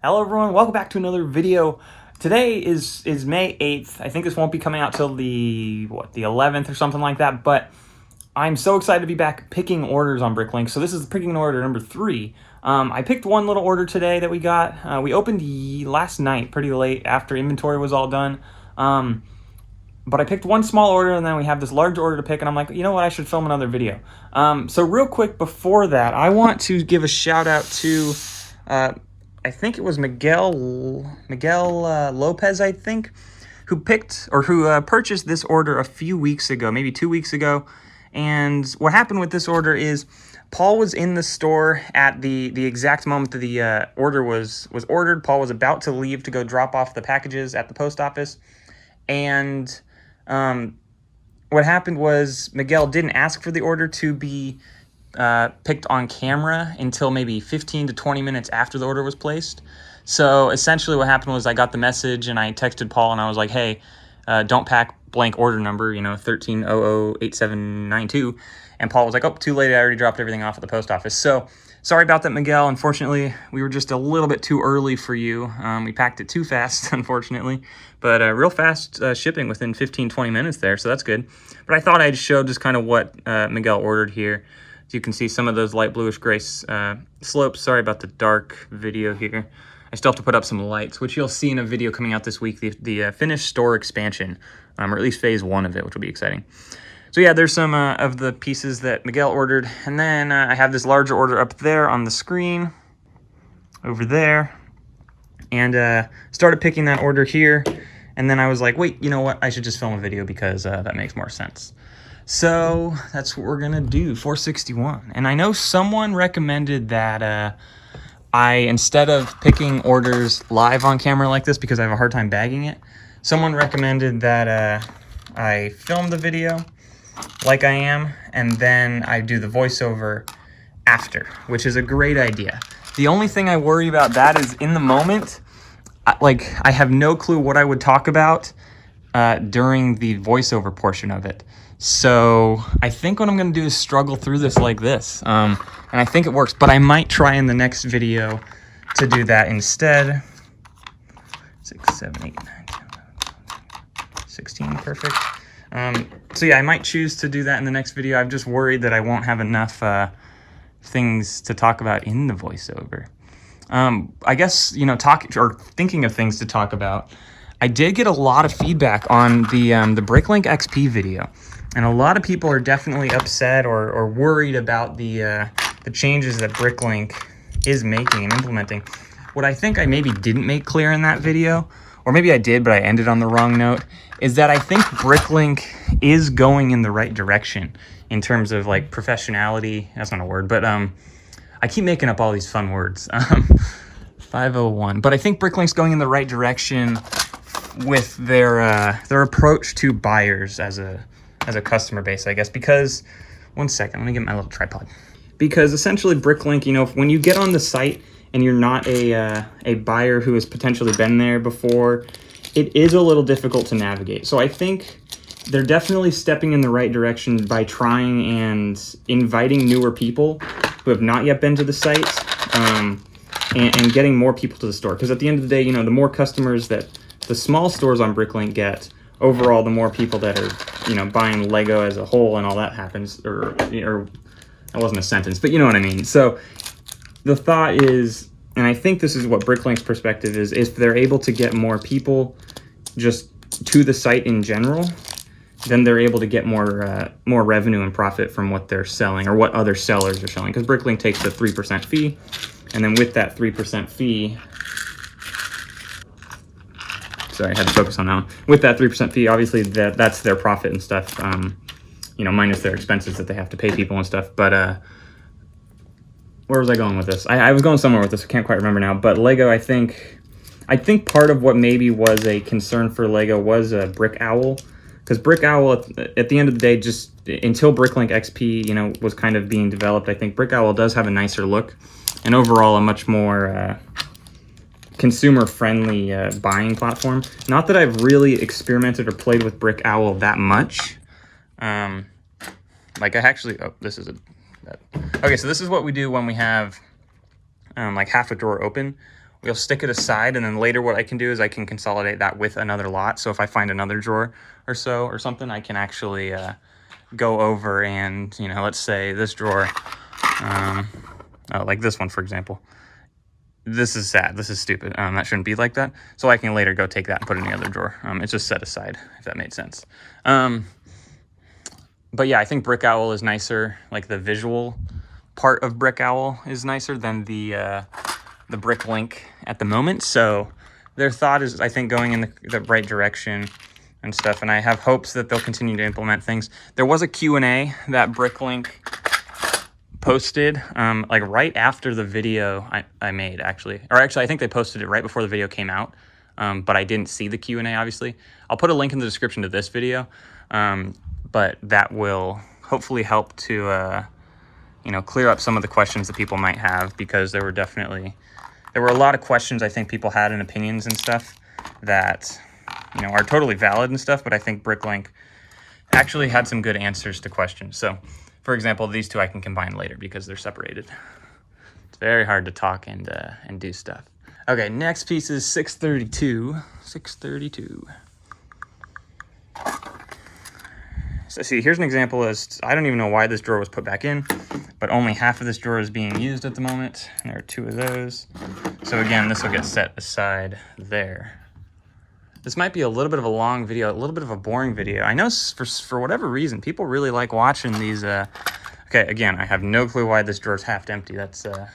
Hello everyone, welcome back to another video. Today is May 8th. I think this won't be coming out till the 11th or something like that, but I'm so excited to be back picking orders on BrickLink. So this is picking order number 3. I picked one little order today that we got. We opened last night pretty late after inventory was all done. But I picked one small order and then we have this large order to pick, and I'm like, you know what, I should film another video. So real quick before that, I want to give a shout out to I think it was Miguel Lopez, I think, who purchased this order a few weeks ago, maybe 2 weeks ago. And what happened with this order is Paul was in the store at the exact moment that the order was ordered. Paul was about to leave to go drop off the packages at the post office. And what happened was Miguel didn't ask for the order to be picked on camera until maybe 15 to 20 minutes after the order was placed. So essentially what happened was I got the message and I texted Paul and I was like, hey, don't pack blank order number, 13008792. And Paul was like, oh, too late, I already dropped everything off at the post office. So sorry about that, Miguel. Unfortunately, we were just a little bit too early for you. We packed it too fast, unfortunately, but real fast shipping within 15-20 minutes there, so that's good. But I thought I'd show just kind of what Miguel ordered here. As you can see, some of those light bluish gray slopes. Sorry about the dark video here. I still have to put up some lights, which you'll see in a video coming out this week, the finished store expansion, or at least phase 1 of it, which will be exciting. So yeah, there's some of the pieces that Miguel ordered. And then I have this larger order up there on the screen, over there. And started picking that order here. And then I was like, wait, you know what? I should just film a video because that makes more sense. So that's what we're gonna do, 461. And I know someone recommended that instead of picking orders live on camera like this, because I have a hard time bagging it, someone recommended that I film the video like I am, and then I do the voiceover after, which is a great idea. The only thing I worry about that is in the moment, I have no clue what I would talk about during the voiceover portion of it. So I think what I'm going to do is struggle through this like this. And I think it works, but I might try in the next video to do that instead. 6, 7, 8, 9, 10, 11, 16, perfect. So yeah, I might choose to do that in the next video. I'm just worried that I won't have enough things to talk about in the voiceover. I guess, thinking of things to talk about, I did get a lot of feedback on the BrickLink XP video. And a lot of people are definitely upset or worried about the changes that BrickLink is making and implementing. What I think I maybe didn't make clear in that video, or maybe I did, but I ended on the wrong note, is that I think BrickLink is going in the right direction in terms of like professionality. That's not a word, but I keep making up all these fun words. 501. But I think BrickLink's going in the right direction with their approach to buyers as a customer base, I guess, because, one second, let me get my little tripod. Because essentially BrickLink, when you get on the site and you're not a buyer who has potentially been there before, it is a little difficult to navigate. So I think they're definitely stepping in the right direction by trying and inviting newer people who have not yet been to the site, and getting more people to the store. Because at the end of the day, the more customers that the small stores on BrickLink get, overall, the more people that are, buying Lego as a whole and all that happens, or that wasn't a sentence, but you know what I mean. So the thought is, and I think this is what BrickLink's perspective is, if they're able to get more people just to the site in general, then they're able to get more revenue and profit from what they're selling or what other sellers are selling. Because BrickLink takes the 3% fee, and then with that 3% fee, sorry, I had to focus on that one. With that 3% fee, obviously that's their profit and stuff, minus their expenses that they have to pay people and stuff. But where was I going with this? I was going somewhere with this. I can't quite remember now. But Lego, I think part of what maybe was a concern for Lego was Brick Owl. Because Brick Owl, at the end of the day, just until BrickLink XP, was kind of being developed, I think Brick Owl does have a nicer look. And overall, a much more consumer-friendly buying platform. Not that I've really experimented or played with Brick Owl that much. Okay, so this is what we do when we have like half a drawer open. we'll stick it aside, and then later what I can do is I can consolidate that with another lot. So if I find another drawer or so or something, I can actually go over and, you know, let's say this drawer, like this one, for example. This is sad. This is stupid. That shouldn't be like that. So I can later go take that and put it in the other drawer. It's just set aside, if that made sense. But yeah, I think Brick Owl is nicer. Like the visual part of Brick Owl is nicer than the BrickLink at the moment. So their thought is, I think, going in the right direction and stuff. And I have hopes that they'll continue to implement things. There was a Q&A that BrickLink posted like right after the video I made, actually. Or actually, I think they posted it right before the video came out. But I didn't see the Q&A, obviously. I'll put a link in the description to this video. But that will hopefully help to, you know, clear up some of the questions that people might have, because there were a lot of questions I think people had and opinions and stuff that, you know, are totally valid and stuff, but I think BrickLink actually had some good answers to questions. So, for example, these two I can combine later because they're separated. It's very hard to talk and do stuff. Okay, next piece is 632. 632. So see, here's an example as I don't even know why this drawer was put back in, but only half of this drawer is being used at the moment. And there are two of those. So again, this will get set aside there. This might be a little bit of a long video, a little bit of a boring video. I know for whatever reason, people really like watching these. Okay, again, I have no clue why this drawer is half empty. That's I'll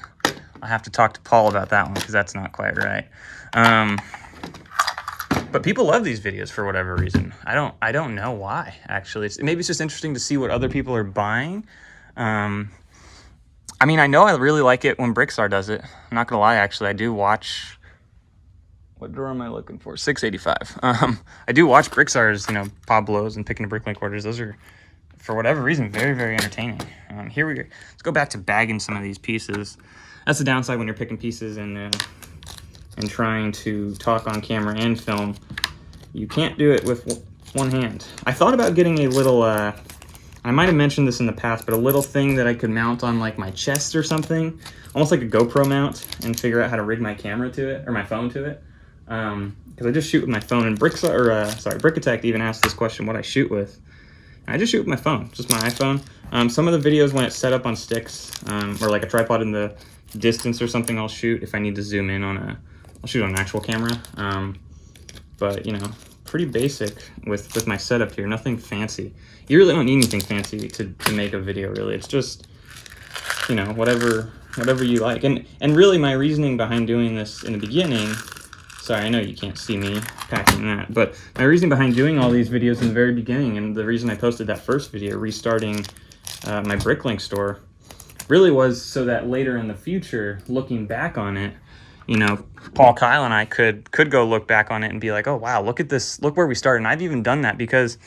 have to talk to Paul about that one because that's not quite right. But people love these videos for whatever reason. I don't know why, actually. Maybe it's just interesting to see what other people are buying. I mean, I know I really like it when Brickstar does it. I'm not gonna lie, actually. I do watch, what drawer am I looking for? 685. I do watch Brickstar's, you know, Pablo's and picking the BrickLink orders. Those are, for whatever reason, very, very entertaining. Here we go. Let's go back to bagging some of these pieces. That's the downside when you're picking pieces and trying to talk on camera and film. You can't do it with one hand. I thought about getting a little, I might have mentioned this in the past, but a little thing that I could mount on like my chest or something, almost like a GoPro mount, and figure out how to rig my camera to it, or my phone to it. Because I just shoot with my phone, and Brickatect even asked this question, what I shoot with. And I just shoot with my phone, just my iPhone. Some of the videos when it's set up on sticks, or like a tripod in the distance or something, I'll shoot if I need to zoom in on I'll shoot on an actual camera. But, you know, pretty basic with my setup here, nothing fancy. You really don't need anything fancy to make a video, really. It's just, you know, whatever you like. And really my reasoning behind doing this in the beginning, sorry, I know you can't see me packing that, but my reasoning behind doing all these videos in the very beginning, and the reason I posted that first video, restarting my BrickLink store, really was so that later in the future, looking back on it, you know, Paul, Kyle, and I could go look back on it and be like, oh, wow, look at this. Look where we started. And I've even done that because,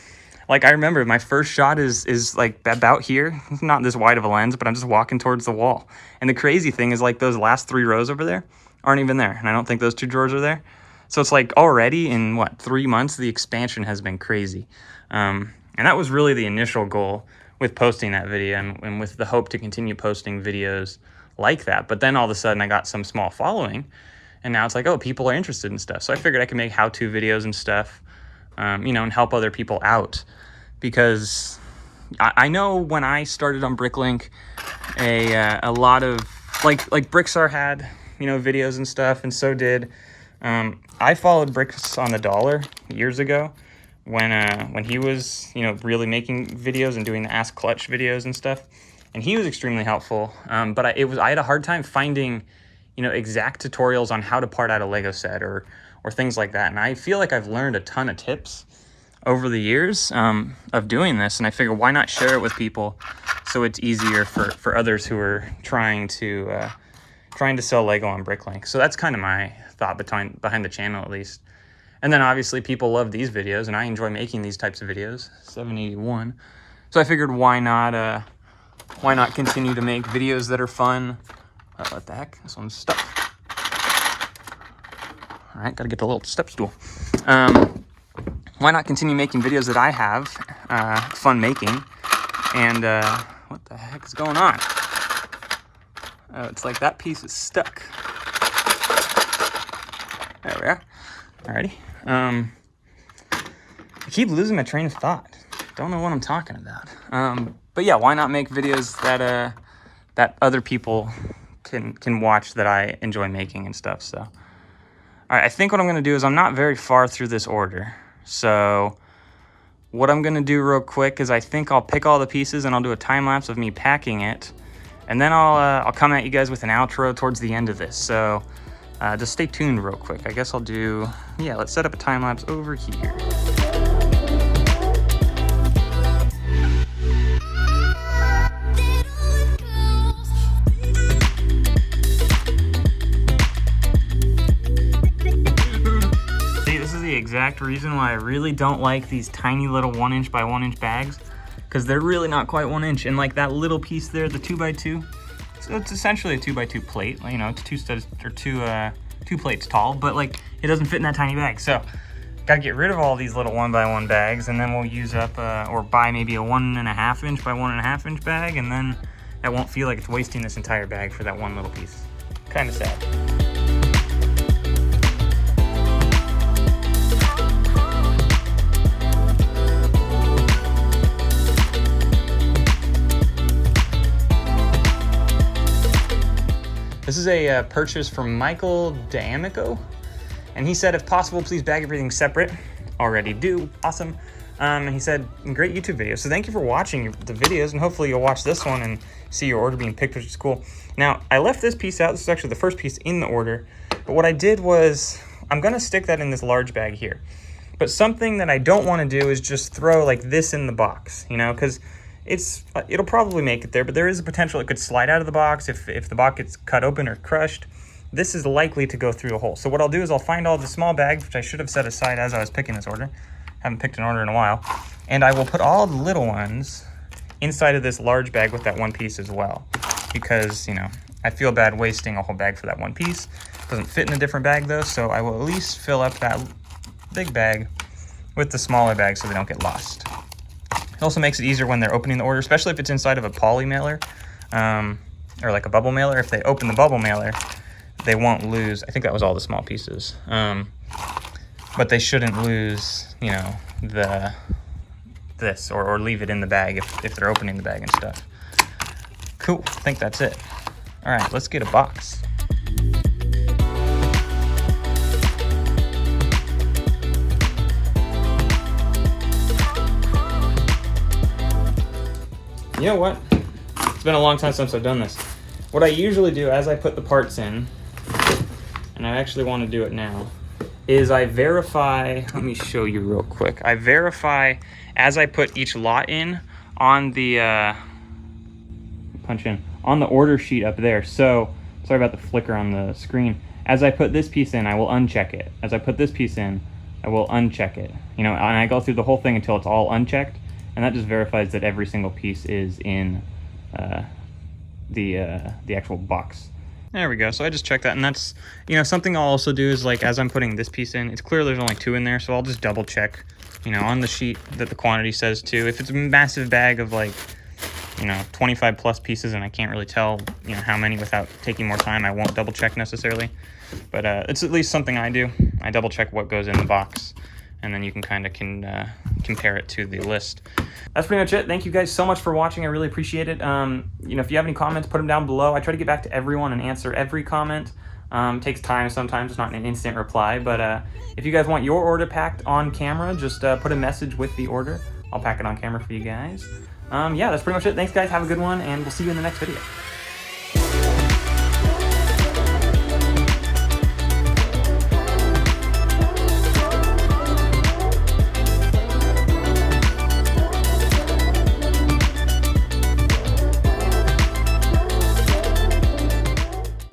like, I remember my first shot is like about here. It's not this wide of a lens, but I'm just walking towards the wall. And the crazy thing is, like, those last 3 rows over there aren't even there. And I don't think those 2 drawers are there. So it's like already in, 3 months, the expansion has been crazy. And that was really the initial goal with posting that video and with the hope to continue posting videos like that. But then all of a sudden I got some small following, and now it's like, oh, people are interested in stuff. So I figured I could make how-to videos and stuff, you know, and help other people out. Because I know when I started on BrickLink, a lot of, like Brickstar had, you know, videos and stuff, and so did, I followed Bricks on the Dollar years ago when he was, you know, really making videos and doing the Ask Clutch videos and stuff. And he was extremely helpful, but I had a hard time finding, you know, exact tutorials on how to part out a Lego set or things like that. And I feel like I've learned a ton of tips over the years of doing this, and I figure why not share it with people so it's easier for others who are trying to sell Lego on BrickLink. So that's kind of my thought behind the channel, at least. And then obviously people love these videos, and I enjoy making these types of videos. 781. So I figured why not continue to make videos that are fun? What the heck? This one's stuck. All right, gotta get the little step stool. Why not continue making videos that I have fun making? And what the heck is going on? It's like that piece is stuck. There we are. Alrighty. I keep losing my train of thought. Don't know what I'm talking about. But yeah, why not make videos that that other people can watch that I enjoy making and stuff. So, all right, I think what I'm gonna do is I'm not very far through this order. So what I'm gonna do real quick is I think I'll pick all the pieces and I'll do a time lapse of me packing it, and then I'll come at you guys with an outro towards the end of this. So just stay tuned real quick. I guess I'll do, yeah, let's set up a time lapse over here. The exact reason why I really don't like these tiny little 1" by 1" bags, because they're really not quite 1 inch. And like that little piece there, the 2x2, so it's essentially a 2x2 plate. You know, it's two studs or two plates tall, but like it doesn't fit in that tiny bag. So gotta get rid of all these little 1 by 1 bags, and then we'll use up or buy maybe a 1.5 inch by 1.5 inch bag, and then that won't feel like it's wasting this entire bag for that one little piece. Kind of sad. This is a purchase from Michael D'Amico, and he said, if possible, please bag everything separate. Already do, awesome. And he said, great YouTube video. So thank you for watching the videos, and hopefully you'll watch this one and see your order being picked, which is cool. Now, I left this piece out. This is actually the first piece in the order, but what I did was, I'm gonna stick that in this large bag here. But something that I don't wanna do is just throw like this in the box, you know, because it'll probably make it there, but there is a potential it could slide out of the box if the box gets cut open or crushed. This is likely to go through a hole. So what I'll do is I'll find all the small bags, which I should have set aside as I was picking this order. Haven't picked an order in a while. And I will put all the little ones inside of this large bag with that one piece as well. Because, you know, I feel bad wasting a whole bag for that one piece. It doesn't fit in a different bag though, so I will at least fill up that big bag with the smaller bag so they don't get lost. It also makes it easier when they're opening the order, especially if it's inside of a poly mailer or like a bubble mailer. If they open the bubble mailer, they won't lose. I think that was all the small pieces. But they shouldn't lose, you know, this or leave it in the bag if they're opening the bag and stuff. Cool, I think that's it. All right, let's get a box. You know what? It's been a long time since I've done this. What I usually do as I put the parts in, and I actually want to do it now, is I verify, let me show you real quick. I verify as I put each lot in on the, on the order sheet up there. So, sorry about the flicker on the screen. As I put this piece in, I will uncheck it. As I put this piece in, I will uncheck it. You know, and I go through the whole thing until it's all unchecked. And that just verifies that every single piece is in the actual box. There we go. So I just checked that, and that's, you know, something I'll also do is like as I'm putting this piece in, it's clear there's only 2 in there, so I'll just double check, you know, on the sheet that the quantity says 2. If it's a massive bag of like, you know, 25 plus pieces and I can't really tell, you know, how many without taking more time, I won't double check necessarily. But it's at least something I do. I double check what goes in the box, and then you can kind of compare it to the list. That's pretty much it. Thank you guys so much for watching. I really appreciate it. You know, if you have any comments, put them down below. I try to get back to everyone and answer every comment. Takes time sometimes. It's not an instant reply, but if you guys want your order packed on camera, just put a message with the order. I'll pack it on camera for you guys. Yeah, that's pretty much it. Thanks guys. Have a good one, and we'll see you in the next video.